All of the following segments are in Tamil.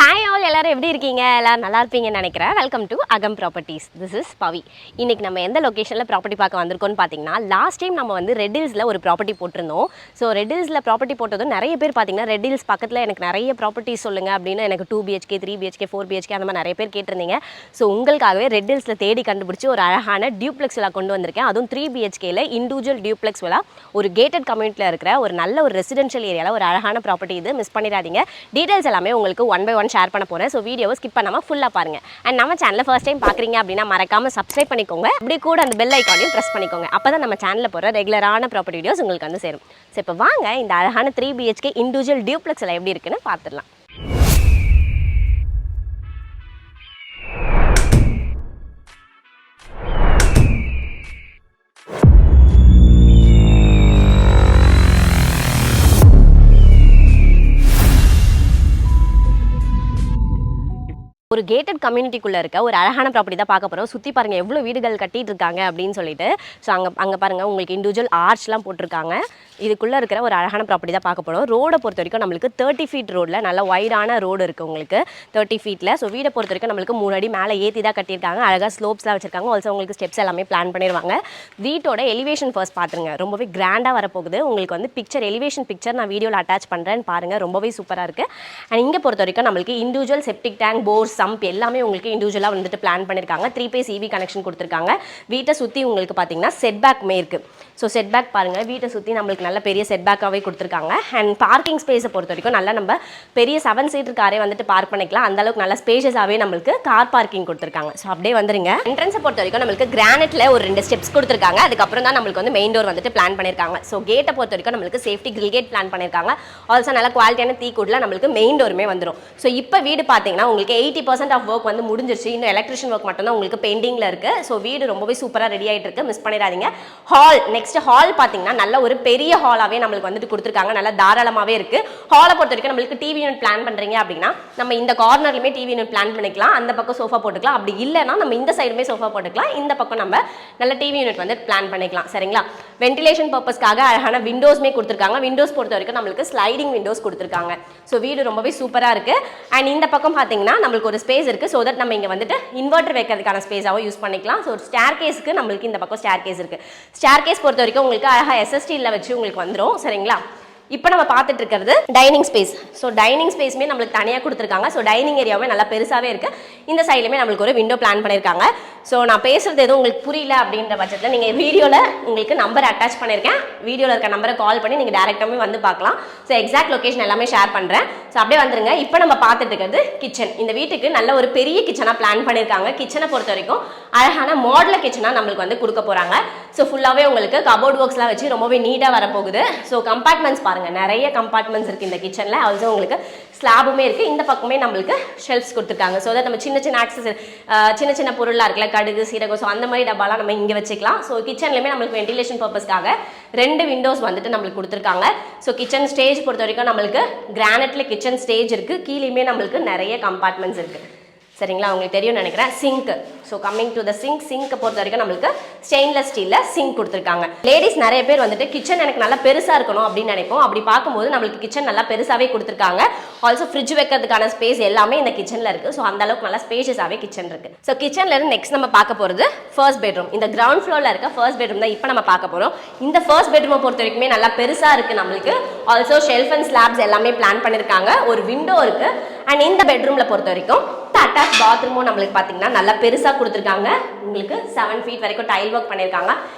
ஹாய் ஆல், எல்லாரும் எப்படி இருக்கீங்க? எல்லாரும் நல்லா இருப்பீங்கன்னு நினைக்கிறேன். வெல்கம் டு அகம் ப்ராப்பர்ட்டிஸ். திஸ் இஸ் பவி. இன்னைக்கு நம்ம எந்த லொக்கேஷனில் ப்ராப்பர்ட்டி பார்க்க வந்திருக்கோம்னு பார்த்தீங்கன்னா, லாஸ்ட் டைம் நம்ம வந்து ரெட் ஹில்ஸில் ஒரு ப்ராப்பர்ட்டி போட்டிருந்தோம். ஸோ ரெட் ஹில்ஸில் ப்ராப்பர்ட்டி போட்டதும் நிறைய பேர் பார்த்தீங்கன்னா, ரெட் ஹில்ஸ் பக்கத்தில் எனக்கு நிறைய ப்ராப்பர்ட்டிஸ் சொல்லுங்கள் அப்படின்னு எனக்கு 2 BHK 3 BHK 4 BHK அந்த மாதிரி நிறைய பேர் கேட்டிருந்தீங்க. ஸோ உங்களுக்காகவே ரெட் ஹில்ஸில் தேடி கண்டுபிடிச்சி ஒரு அழகான டியூப்ளெக்ஸ் விழா கொண்டு வந்திருக்கேன். அதுவும் 3 BHKல இண்டிவிஜுவல் டியூப்ளெக்ஸ் விழா, ஒரு கேட்டட் கம்யூனிட்டியில் இருக்கிற ஒரு நல்ல ஒரு ரெசிடென்ஷியல் ஏரியாவில் ஒரு அழகான ப்ராப்பர்ட்டி. இது மிஸ் பண்ணிடாதீங்க. டீடைல்ஸ் எல்லாமே உங்களுக்கு ஒன் பை ஒன் ஷேர் பண்ண போகிறேன். ஸோ வீடியோவை ஸ்கிப் பண்ணாமல் ஃபுல்லாக பாருங்கள். அண்ட் நம்ம சேனலில் ஃபர்ஸ்ட் டைம் பார்க்குறீங்க அப்படின்னா மறக்காமல் சப்ஸ்கிரைப் பண்ணிக்கோங்க. அப்படி கூட அந்த பெல் ஐக்கானையும் ப்ரெஸ் பண்ணிக்கோங்க. அப்போ தான் நம்ம சேனலில் போகிற ரெகுலரான ப்ராப்பர்ட்டி வீடியோஸ் உங்களுக்கு வந்து சேரும். ஸோ இப்போ வாங்க இந்த அழகான 3 BHK இண்டிவிஜுவல் டியூப்ளெக்ஸில் எப்படி இருக்குன்னு பார்த்துடலாம். ஒரு கேட்டட் கம்யூனிட்டிக்குள்ளே இருக்க ஒரு அழகான ப்ராப்பர்ட்டி தான் பார்க்க போகிறோம். சுற்றி பாருங்கள் எவ்வளோ வீடுகள் கட்டிட்டு இருக்காங்க அப்படின்னு சொல்லிட்டு. ஸோ அங்கே பாருங்கள் உங்களுக்கு இண்டிவிஜுவல் ஆர்ச்லாம் போட்டிருக்காங்க. இதுக்குள்ளே இருக்கிற ஒரு அழகான ப்ராப்பர்ட்டி தான் பார்க்க போகிறோம். ரோடை பொறுத்த வரைக்கும் நம்மளுக்கு 30 feet ரோடில் நல்ல வைடான ரோடு இருக்குது உங்களுக்கு 30 feetல. ஸோ வீடை பொறுத்த வரைக்கும் நம்மளுக்கு 3 அடி மேலே ஏற்றி தான் கட்டியிருக்காங்க. அழகாக ஸ்லோப்ஸ்லாம் வச்சிருக்காங்க. ஆல்சோ உங்களுக்கு ஸ்டெப்ஸ் எல்லாமே பிளான் பண்ணிடுவாங்க. வீட்டோட எலிவேஷன் ஃபர்ஸ்ட் பார்த்துருங்க, ரொம்பவே கிராண்டாக வரப்போகுது. உங்களுக்கு வந்து எலிவேஷன் பிக்சர் நான் வீடியோவில் அட்டாச் பண்ணுறேன்னு பாருங்கள், ரொம்பவே சூப்பராக இருக்குது. அண்ட் இங்கே பொறுத்த வரைக்கும் நம்மளுக்கு இண்டிவிஜுவல் செப்டிக் டேங்க், போர், சம்ப் எல்லாமே உங்களுக்கு இண்டிவிஜுவலாக வந்துட்டு பிளான் பண்ணியிருக்காங்க. 3 phase EB கனெக்ஷன் கொடுத்துருக்காங்க. வீட்டை சுற்றி உங்களுக்கு பார்த்தீங்கன்னா செட்பேக்குமே இருக்குது. ஸோ செட்பேக் பாருங்கள், வீட்டை சுற்றி நம்மளுக்கு நல்ல பெரிய செட்பேக்காகவே கொடுத்துருக்காங்க. அண்ட் பார்க்கிங் ஸ்பேஸை பொறுத்த வரைக்கும் நல்லா நம்ம பெரிய 7 seater காரே வந்துட்டு பார்க் பண்ணிக்கலாம். அந்தளவுக்கு நல்ல ஸ்பேஷஸாகவே நம்மளுக்கு கார் பார்க்கிங் கொடுத்துருக்காங்க. ஸோ அப்படியே வந்துருங்க. என்ட்ரன்ஸை பொறுத்த வரைக்கும் நம்மளுக்கு கிரானைட்டில் ஒரு 2 ஸ்டெப்ஸ் கொடுத்துருக்காங்க. அதுக்கப்புறம் தான் நம்மளுக்கு வந்து மெயின் டோர் வந்துட்டு பிளான் பண்ணியிருக்காங்க. ஸோ கேட்டை பொறுத்த வரைக்கும் நம்மளுக்கு சேஃப்டி கிரில் கேட் பிளான் பண்ணியிருக்காங்க. ஆல்சோ நல்ல குவாலிட்டியான தீக்கூட்டில் நம்மளுக்கு மெயின் டோருமே வந்துடும். ஸோ இப்போ வீடு பார்த்தீங்கன்னா உங்களுக்கு 80% ஆஃப் ஒர்க் வந்து முடிஞ்சிருச்சு. இன்னும் எலக்ட்ரிஷியன் ஒர்க் மட்டும் தான் உங்களுக்கு பெயிண்டிங்கில் இருக்குது. ஸோ வீடு ரொம்பவே சூப்பராக ரெடி ஆகிட்டு இருக்கு, மிஸ் பண்ணிடாதீங்க. நெக்ஸ்ட் ஹால் பார்த்தீங்கன்னா நல்ல ஒரு பெரிய ஹாலாகவே நம்மளுக்கு வந்துட்டு கொடுத்துருக்காங்க. நல்லா தாராளமாகவே இருக்குது. ஹாலை பொறுத்த வரைக்கும் நம்மளுக்கு டிவி யூனிட் பிளான் பண்ணுறீங்க அப்படின்னா நம்ம இந்த கார்னர்லையுமே டிவி யூனிட் பிளான் பண்ணிக்கலாம். அந்த பக்கம் சோஃபா போட்டுக்கலாம். அப்படி இல்லைனா நம்ம இந்த சைடுமே சோஃபா போட்டுக்கலாம். இந்த பக்கம் நம்ம நல்ல டிவி யூனிட் வந்து பிளான் பண்ணிக்கலாம். சரிங்களா? வென்டிலேஷன் பர்பஸ்க்காக அழகான விண்டோஸ்மே கொடுத்துருக்காங்க. விண்டோஸ் பொறுத்த வரைக்கும் நம்மளுக்கு ஸ்லைடிங் விண்டோஸ் கொடுத்துருக்காங்க. ஸோ வீடு ரொம்பவே சூப்பராக இருக்குது. அண்ட் இந்த பக்கம் பார்த்தீங்கன்னா நம்மளுக்கு ஒரு ஸ்பேஸ் இருக்குது. ஸோ தட் நம்ம இங்கே வந்துட்டு இன்வெர்டர் வைக்கிறதுக்கான ஸ்பேஸாகவும் யூஸ் பண்ணிக்கலாம். ஸோ ஸ்டேர் கேஸுக்கு நம்மளுக்கு இந்த பக்கம் ஸ்டேர் கேஸ் இருக்குது. ஸ்டேர் கேஸ் பொறுத்த வரைக்கும் உங்களுக்கு அழகாக SSTல வச்சு உங்களுக்கு வந்துடும். சரிங்களா? இப்போ நம்ம பார்த்துட்டு இருக்கிறது டைனிங் ஸ்பேஸ். ஸோ டைனிங் ஸ்பேஸுமே நம்மளுக்கு தனியாக கொடுத்துருக்காங்க. ஸோ டைனிங் ஏரியாவே நல்லா பெருசாகவே இருக்குது. இந்த சைட்லையுமே நம்மளுக்கு ஒரு விண்டோ பிளான் பண்ணியிருக்காங்க. ஸோ நான் பேசுகிறது எதுவும் உங்களுக்கு புரியல அப்படின்ற பட்சத்தில் நீங்கள் வீடியோவில் உங்களுக்கு நம்பர் அட்டாச் பண்ணியிருக்கேன். வீடியோவில் இருக்க நம்பரை கால் பண்ணி நீங்கள் டேரெக்டாகவே வந்து பார்க்கலாம். ஸோ எக்ஸாக்ட் லொக்கேஷன் எல்லாமே ஷேர் பண்ணுறேன். ஸோ அப்படியே வந்துருங்க. இப்போ நம்ம பார்த்துட்டு இருக்கிறது கிச்சன். இந்த வீட்டுக்கு நல்ல ஒரு பெரிய கிச்சனாக பிளான் பண்ணியிருக்காங்க. கிச்சனை பொறுத்த வரைக்கும் அழகான மாடலர் கிச்சனாக நம்மளுக்கு வந்து கொடுக்க போகிறாங்க. ஸோ ஃபுல்லாகவே உங்களுக்கு கபோர்ட் ஒர்க்ஸ்லாம் வச்சு ரொம்பவே நீட்டாக வரப்போகுது. ஸோ கம்பார்ட்மெண்ட்ஸ் நிறைய கம்பார்ட்மெண்ட்ஸ் இருக்குது இந்த கிச்சனில். ஆல்சோ உங்களுக்கு ஸ்லாபுமே இருக்குது. இந்த பக்கமே நம்மளுக்கு ஷெல்ஃப்ஸ் கொடுத்துருக்காங்க. ஸோ தட் நம்ம சின்ன சின்ன ஆக்சஸ் சின்ன பொருளாக இருக்குல்ல, கடுகு, சீரகம், ஸோ அந்த மாதிரி டப்பாலாம் நம்ம இங்கே வச்சுக்கலாம். ஸோ கிச்சன்லையுமே நம்மளுக்கு வென்டிலேஷன் பர்பஸ்க்காக 2 விண்டோஸ் வந்துட்டு நம்மளுக்கு கொடுத்துருக்காங்க. ஸோ கிச்சன் ஸ்டேஜ் பொறுத்த வரைக்கும் நம்மளுக்கு கிரானைட்டில் கிச்சன் ஸ்டேஜ் இருக்குது. கீழேயுமே நம்மளுக்கு நிறைய கம்பார்ட்மெண்ட்ஸ் இருக்குது. சரிங்களா? உங்களுக்கு தெரியும் நினைக்கிறேன். Sink. So coming to the சிங்கை பொறுத்த வரைக்கும் நம்மளுக்கு ஸ்டெயின்லெஸ் ஸ்டீலில் சிங்க் கொடுத்துருக்காங்க. லேடிஸ் நிறைய பேர் வந்துட்டு கிச்சன் எனக்கு நல்லா பெருசாக இருக்கணும் அப்படின்னு நினைப்போம். அப்படி பார்க்கும்போது நம்மளுக்கு கிச்சன் நல்லா பெருசாகவே கொடுத்துருக்காங்க. ஆல்சோ ஃப்ரிட்ஜ் வைக்கிறதுக்கான ஸ்பேஸ் எல்லாமே இந்த கிச்சனில் இருக்குது. ஸோ அந்த அளவுக்கு நல்லா ஸ்பேஷியஸாகவே கிச்சன் இருக்குது. ஸோ கிச்சன்ல இருந்து நெக்ஸ்ட் நம்ம பார்க்க போகிறது ஃபர்ஸ்ட் பெட்ரூம். இந்த கிரவுண்ட் ஃப்ளோரில் இருக்க ஃபர்ஸ்ட் பெட்ரூம் தான் இப்போ நம்ம பார்க்க போகிறோம். இந்த ஃபர்ஸ்ட் பெட்ரூமை பொறுத்த வரைக்குமே நல்லா பெருசாக இருக்குது நம்மளுக்கு. ஆல்சோ ஷெல்ஃப் அண்ட் ஸ்லாப்ஸ் எல்லாமே பிளான் பண்ணியிருக்காங்க. ஒரு விண்டோ இருக்குது. அண்ட் இந்த பெட்ரூமில் பொறுத்த வரைக்கும் அட்டாச் பாத்ரூமும் நம்மளுக்கு பார்த்தீங்கன்னா நல்லா பெருசாக கொடுத்துருக்காங்க. உங்களுக்கு 7 feet வரைக்கும் டைல் ஒர்க் பண்ணியிருக்காங்க.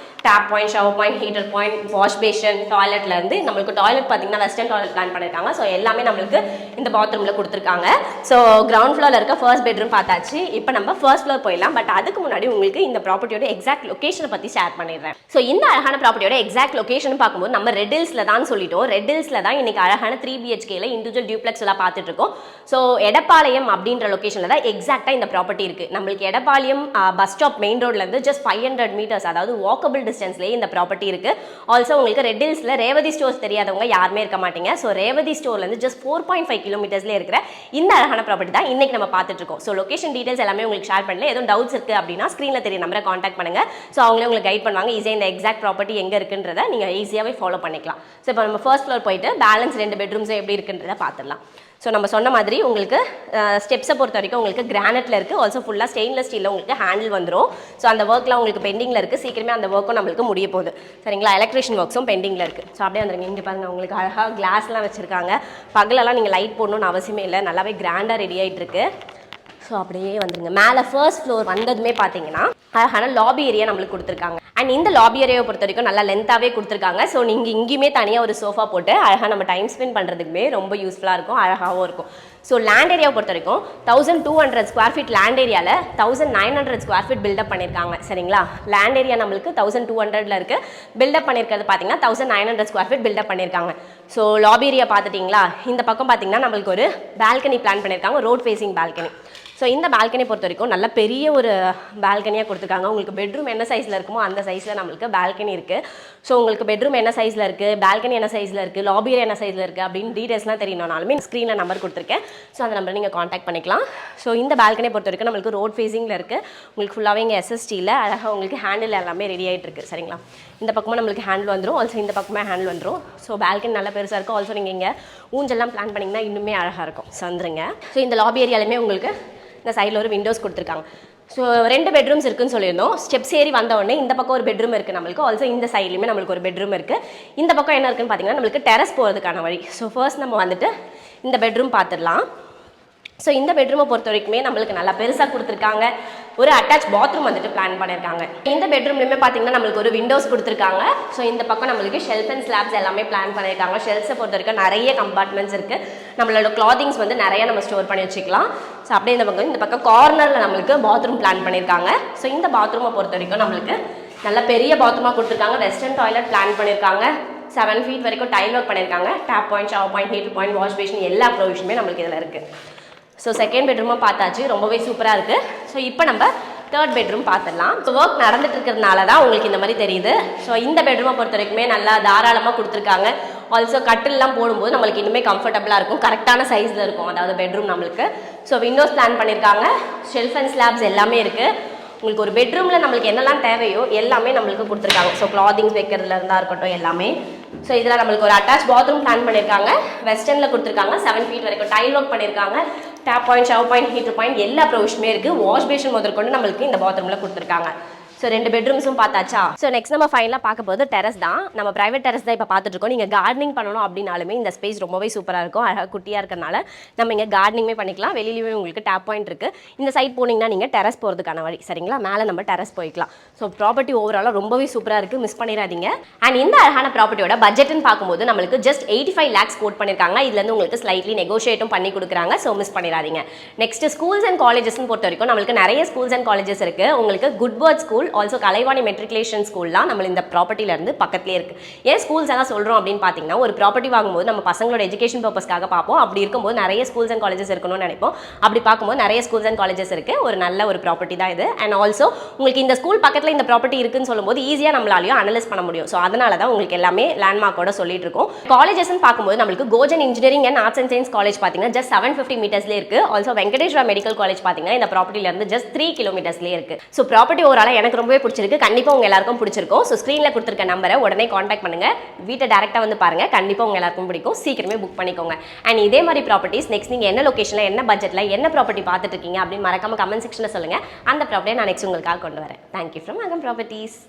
Tap point, shower point, heater point, wash basin, டாய்லெட்லேருந்து நம்மளுக்கு டாய்லெட் பார்த்தீங்கன்னா வெஸ்டர்ன் டாய்லெட் பிளான் பண்ணியிருக்காங்க. ஸோ எல்லாமே நம்மளுக்கு இந்த பாத்ரூமில் கொடுத்துருக்காங்க. ஸோ கிரவுண்ட் ஃப்ளோரில் இருக்க ஃபர்ஸ்ட் பெட்ரூம் பார்த்தாச்சு. இப்போ நம்ம ஃபர்ஸ்ட் ஃப்ளோர் போயிடலாம். பட் அதுக்கு முன்னாடி உங்களுக்கு இந்த ப்ராப்பர்ட்டியோட எக்ஸாக்ட் லொக்கேஷனை பற்றி ஷேர் பண்ணிடுறேன். ஸோ இந்த அழகான ப்ராப்பர்ட்டியோட எக்ஸாக்ட் லொக்கேஷன் பார்க்கும்போது நம்ம ரெட் ஹில்ஸில் தான் சொல்லிட்டோம். ரெட் ஹில்ஸில் தான் இன்னைக்கு அழகான 3 BHKல இண்டிவிஜுவல் டியூப்ளெக்ஸ் எல்லாம் பார்த்துட்டு இருக்கோம். ஸோ எடப்பாளையம் அப்படின்ற லொக்கேஷனில் தான் எக்ஸாக்டாக இந்த ப்ராப்பர்ட்டி இருக்குது. நம்மளுக்கு எடப்பாளையம் பஸ் ஸ்டாப் மெயின் ரோட்லேருந்து ஜஸ்ட் 500 meters, அதாவது வாக்கபிள் டிஸ்டன்ஸ்லேயே இந்த ப்ராப்பர்ட்டி இருக்குது. ஆல்சோ உங்களுக்கு ரெட் ஹில்ஸில் ரேவதி ஸ்டோர்ஸ் தெரியாதவங்க யாருமே இருக்க மாட்டீங்க. ஸோ ரேவதி ஸ்டோர்லேருந்து ஜஸ்ட் 4.5 kilometers இருக்கிற இந்த அழகான ப்ராப்பர்ட்டி தான் இன்னைக்கு நம்ம பார்த்துட்டு இருக்கோம். ஸோ லொகேஷன் டீடைல்ஸ் எல்லாமே உங்களுக்கு ஷேர் பண்ணல. எதுவும் டவுட்ஸ் இருக்குது அப்படின்னா ஸ்க்ரீனில் தெரிய நம்பரை காண்டாக்ட் பண்ணுங்க. ஸோ அவங்களே உங்களுக்கு கைட் பண்ணுவாங்க. ஈஸியாக இந்த எக்ஸாக்ட் ப்ராப்பர்ட்டி எங்கே இருக்குன்றதை நீங்கள் ஈஸியாகவே ஃபாலோ பண்ணிக்கலாம். ஸோ இப்போ நம்ம ஃபர்ஸ்ட் ஃப்ளோர் போயிட்டு பேலன்ஸ் 2 bedrooms எப்படி இருக்குன்றதை பார்த்துடலாம். ஸோ நம்ம சொன்ன மாதிரி உங்களுக்கு ஸ்டெப்ஸை பொறுத்த வரைக்கும் உங்களுக்கு கிரானைட்டில் இருக்குது, ஆல்சோ ஃபுல்லாக ஸ்டெயின்லெஸ் ஸ்டீலில் உங்களுக்கு ஹேண்டில் வந்துடும். ஸோ அந்த ஒர்க்லாம் உங்களுக்கு பெண்டிங்கில் இருக்குது, சீக்கிரமே அந்த ஒர்க்கும் நம்மளுக்கு முடிய போகுது சரிங்களா. எலக்ட்ரிஷியன் ஒர்க்ஸும் பெண்டிங்கில் இருக்குது. ஸோ அப்படியே வந்துருங்க. இங்கே பாருங்கள் உங்களுக்கு அழகாக கிளாஸ்லாம் வச்சுருக்காங்க. பகலெல்லாம் நீங்கள் லைட் போடணும்னு அவசியமே இல்லை, நல்லாவே கிராண்டாக ரெடி ஆகிட்டு இருக்கு. ஸோ அப்படியே வந்துருங்க. மேலே ஃபர்ஸ்ட் ஃப்ளோர் வந்ததுமே பார்த்தீங்கன்னா அழகான லாபி ஏரியா நம்மளுக்கு கொடுத்துருக்காங்க. அண்ட் இந்த லாபி ஏரியாவை பொறுத்த வரைக்கும் நல்லா லென்த்தாகவே கொடுத்துருக்காங்க. ஸோ நீங்கள் இங்கேயுமே தனியாக ஒரு சோஃபா போட்டு அழகாக நம்ம டைம் ஸ்பெண்ட் பண்ணுறதுக்குமே ரொம்ப யூஸ்ஃபுல்லாக இருக்கும், அழகாகவும் இருக்கும். ஸோ லேண்ட் ஏரியாவை பொறுத்த வரைக்கும் 1200 ஸ்கொயர் ஃபீட் லேண்ட் ஏரியாவில் 1900 ஸ்கொயர் ஃபீட் பில்டப் பண்ணியிருக்காங்க சரிங்களா. லேண்ட் ஏரியா நம்மளுக்கு 1200 இருக்குது, பில்டப் பண்ணியிருக்கிறது பார்த்தீங்கன்னா 1900 ஸ்கொயர் ஃபீட் பில்டப் பண்ணியிருக்காங்க. ஸோ லாபி ஏரியா பார்த்துட்டிங்களா. இந்த பக்கம் பார்த்தீங்கன்னா நம்மளுக்கு ஒரு பால்கனி பிளான் பண்ணியிருக்காங்க, ரோட் ஃபேஸிங் பால்கனி. ஸோ இந்த பால்கனி பொறுத்த வரைக்கும் நல்ல பெரிய ஒரு பால்கனியாக கொடுத்துருக்காங்க. உங்களுக்கு பெட்ரூம் என்ன சைஸில் இருக்குமோ அந்த சைஸில் நம்மளுக்கு பால்கனி இருக்குது. ஸோ உங்களுக்கு பெட்ரூம் என்ன சைஸில் இருக்குது, பால்கனி என்ன சைஸில் இருக்குது, லாபி ஏரியா என்ன சைஸில் இருக்குது அப்படின்னு டீட்டெயில்ஸ்லாம் தெரியணும்னாலுமே ஸ்க்ரீனில் நம்பர் கொடுத்துருக்கேன். ஸோ அந்த நம்பரை நீங்கள் காண்டாக்ட் பண்ணிக்கலாம். ஸோ இந்த பால்கனியை பொறுத்த வரைக்கும் நம்மளுக்கு ரோட் ஃபேஸிங்கில் இருக்குது. உங்களுக்கு ஃபுல்லாகவே இங்கே எஸ்எஸ்டியில் அழகாக உங்களுக்கு ஹேண்டில் எல்லாமே ரெடி ஆகிட்டு இருக்குது சரிங்களா. இந்த பக்கமும் நம்மளுக்கு ஹேண்டில் வந்துடும், ஆல்சோ இந்த பக்கமே ஹேண்டில் வந்துடும். ஸோ பால்கனி நல்லா பெருசாக இருக்கும். ஆல்சோ நீங்கள் இங்கே ஊஞ்செல்லாம் பிளான் பண்ணிங்கன்னா இன்னுமே அழகாக இருக்கும். ஸோ வந்துருங்க. ஸோ இந்த லாபி ஏரியாலுமே உங்களுக்கு இந்த சைடில் ஒரு விண்டோஸ் கொடுத்துருக்காங்க. ஸோ 2 பெட்ரூம்ஸ் இருக்குன்னு சொல்லியிருந்தோம். ஸ்டெப்ஸ் ஏறி வந்த உடனே இந்த பக்கம் ஒரு பெட்ரூம் இருக்குது நம்மளுக்கு, ஆல்சோ இந்த சைட்லையுமே நம்மளுக்கு ஒரு பெட்ரூம் இருக்குது. இந்த பக்கம் என்ன இருக்குன்னு பார்த்தீங்கன்னா நம்மளுக்கு டெரஸ் போகிறதுக்கான வழி. ஸோ ஃபர்ஸ்ட் நம்ம வந்துட்டு இந்த பெட்ரூம் பார்த்துடலாம். ஸோ இந்த பெட்ரூமை பொறுத்த வரைக்குமே நம்மளுக்கு நல்லா பெருசாக கொடுத்துருக்காங்க. ஒரு அட்டாச் பாத்ரூம் வந்துட்டு பிளான் பண்ணியிருக்காங்க. இந்த பெட்ரூம்லையுமே பார்த்தீங்கன்னா நம்மளுக்கு ஒரு விண்டோஸ் கொடுத்துருக்காங்க. ஸோ இந்த பக்கம் நம்மளுக்கு ஷெல்ஃப் அண்ட் ஸ்லாப்ஸ் எல்லாமே பிளான் பண்ணியிருக்காங்க. ஷெல்ஃப்ஸை பொறுத்த வரைக்கும் நிறைய கம்பார்ட்மெண்ட்ஸ் இருக்குது. நம்மளோட கிளாதிங்ஸ் வந்து நிறைய நம்ம ஸ்டோர் பண்ணி வச்சுக்கலாம். ஸோ அப்படியே இந்த பக்கம் கார்னரில் நம்மளுக்கு பாத்ரூம் பிளான் பண்ணியிருக்காங்க. ஸோ இந்த பாத்ரூமை பொறுத்த வரைக்கும் நம்மளுக்கு நல்ல பெரிய பாத்ரூமாக கொடுத்துருக்காங்க. வெஸ்டர்ன் டாய்லெட் பிளான் பண்ணியிருக்காங்க. 7 ஃபீட் வரைக்கும் டைல் ஒர்க் பண்ணியிருக்காங்க. Tap point, shower point, heater point, wash basin எல்லா ப்ரொவிஷனுமே நம்மளுக்கு இதில் இருக்குது. ஸோ செகண்ட் பெட்ரூமாக பார்த்தாச்சு, ரொம்பவே சூப்பராக இருக்குது. ஸோ இப்போ நம்ம தேர்ட் பெட்ரூம் பார்த்துடலாம். ஸோ ஒர்க் நடந்துட்டு இருக்கிறதுனால தான் உங்களுக்கு இந்த மாதிரி தெரியுது. ஸோ இந்த பெட்ரூமை பொறுத்த வரைக்குமே நல்லா தாராளமாக கொடுத்துருக்காங்க. ஆல்சோ கட்டில்லாம் போடும்போது நம்மளுக்கு இன்னுமே கம்ஃபர்டபுளாக இருக்கும், கரெக்டான சைஸில் இருக்கும் அதாவது பெட்ரூம் நம்மளுக்கு. ஸோ விண்டோஸ் பிளான் பண்ணியிருக்காங்க. ஷெல்ஃப் அண்ட் ஸ்லாப்ஸ் எல்லாமே இருக்குது. உங்களுக்கு ஒரு பெட்ரூமில் நம்மளுக்கு என்னெல்லாம் தேவையோ எல்லாமே நம்மளுக்கு கொடுத்துருக்காங்க. ஸோ கிளாதிங்ஸ் வைக்கிறதுல இருந்தால் இருக்கட்டும் எல்லாமே. ஸோ இதில் நம்மளுக்கு ஒரு அட்டாச் பாத்ரூம் பிளான் பண்ணியிருக்காங்க. வெஸ்டர்னில் கொடுத்துருக்காங்க. 7 ஃபீட் வரைக்கும் டைல் ஒர்க் பண்ணியிருக்காங்க. Tap point, shower point, heater point எல்லா ப்ரொவிஷனுமே இருக்குது. வாஷ் பேஷன் முதற்கொண்டு நம்மளுக்கு இந்த பாத்ரூமில் கொடுத்துருக்காங்க. ஸோ 2 பெட்ரூம்ஸும் பார்த்தாச்சா. ஸோ நெக்ஸ்ட் நம்ம ஃபைனலாக பார்க்க போது டெரஸ் தான். நம்ம பிரைவேட் டெரஸ் தான் இப்போ பார்த்துட்டு இருக்கோம். நீங்கள் கார்டனிங் பண்ணணும் அப்படின்னாலுமே இந்த ஸ்பேஸ் ரொம்பவே சூப்பராக இருக்கும். அழகாக குட்டியாக இருக்கிறனால நம்ம இங்கே கார்டனிங்குமே பண்ணிக்கலாம். வெளியிலேயே உங்களுக்கு டேப் பாயிண்ட் இருக்குது. இந்த சைட் போனீங்கன்னா நீங்கள் டெரஸ் போகிறதுக்கான வழி சரிங்களா. மேலே நம்ம டெரஸ் போய்க்கலாம். ஸோ ப்ராப்பர்ட்டி ஓவராலாக ரொம்பவே சூப்பராக இருக்குது, மிஸ் பண்ணிடாதீங்க. அண்ட் இந்த அழகான ப்ராப்பர்ட்டியோட பட்ஜெட்னு பார்க்கும்போது நம்மளுக்கு ஜஸ்ட் 85 lakhs கோட் பண்ணியிருக்காங்க. இதுலேருந்து உங்களுக்கு ஸ்லைட்லி நெகோஷியேட்டும் பண்ணி கொடுக்குறாங்க. ஸோ மிஸ் பண்ணிடாதீங்க. நெக்ஸ்ட் ஸ்கூல்ஸ் அண்ட் காலேஜஸ்ன்னு பொறுத்த வரைக்கும் நம்மளுக்கு நிறைய ஸ்கூல்ஸ் அண்ட் காலேஜஸ் இருக்குது. உங்களுக்கு good word school, also Kalaivani matriculation ஸ்கூல்லாம் நம்ம இந்த ப்ராப்பர்ட்டில இருந்து பக்கத்துலேயே இருக்கு. ஏன் ஸ்கூல்ஸ் எல்லாம் சொல்றோம் அப்படின்னு பார்த்தீங்கன்னா, ஒரு ப்ராப்பர்ட்டி வாங்கும்போது நம்ம பசங்களோட எஜுகேஷன் பர்பஸ்க்காக பார்ப்போம். அப்படி இருக்கும்போது நிறைய ஸ்கூல்ஸ் அண்ட் காலேஜஸ் இருக்கணும்னு நினைப்போம். அப்படி பார்க்கும்போது நிறைய ஸ்கூல்ஸ் அண்ட் காலேஜஸ் இருக்கு. ஒரு நல்ல ஒரு ப்ராப்பர்ட்டி தான் இது. அண்ட் ஆல்சோ உங்களுக்கு இந்த ஸ்கூல் பக்கத்தில் இந்த ப்ராப்பர்ட்டி இருக்குன்னு சொல்லும்போது ஈஸியாக நம்மளாலையும் அனலைஸ் பண்ண முடியும். ஸோ அதனால தான் உங்களுக்கு எல்லாமே லேண்ட்மார்க்கோட சொல்லிட்டு இருக்கோம். காலேஜஸ்ன்னு பார்க்கும்போது நம்மளுக்கு Gojan engineering and arts and science college பார்த்தீங்கன்னா ஜஸ்ட் 750 மீட்டர்ஸ்லேயே இருக்கு. ஆல்சோ வெங்கடேஸ்வரா மெடிக்கல் காலேஜ் பார்த்தீங்கன்னா இந்த ப்ராப்பர்ட்டில இருந்து ஜஸ்ட் 3 கிலோமீட்டர்ஸ்லேயே இருக்கு. ஸோ ப்ராப்பர்ட்டி ஓவரால் எனக்கு ரொம்பவே பிடிச்சிருக்கு. கண்டிப்பாக உங்க எல்லாருக்கும் பிடிச்சிருக்கும். ஸோ ஸ்க்ரீனில் கொடுத்துருக்க நம்பரை உடனே காண்டாக்ட் பண்ணுங்க. வீட்டை டேரெக்டாக வந்து பாருங்க. கண்டிப்பாக உங்க எல்லாருக்கும் பிடிக்கும். சீக்கிரமே புக் பண்ணிக்கோங்க. அண்ட் இதே மாதிரி ப்ராப்பர்ட்டிஸ் நெக்ஸ்ட் நீங்கள் என்ன லொகேஷனில் என்ன பட்ஜெட்டில் என்ன ப்ராப்பர்ட்டி பார்த்துட்டு இருக்கீங்க அப்படின்னு மறக்காம கமெண்ட் செக்ஷனில் சொல்லுங்க. அந்த ப்ராப்பர்ட்டியை நான் நெக்ஸ்ட் உங்களுக்காக கொண்டு வரேன். தேங்க்யூ ஃப்ரம் அகம் ப்ராப்பர்ட்டிஸ்.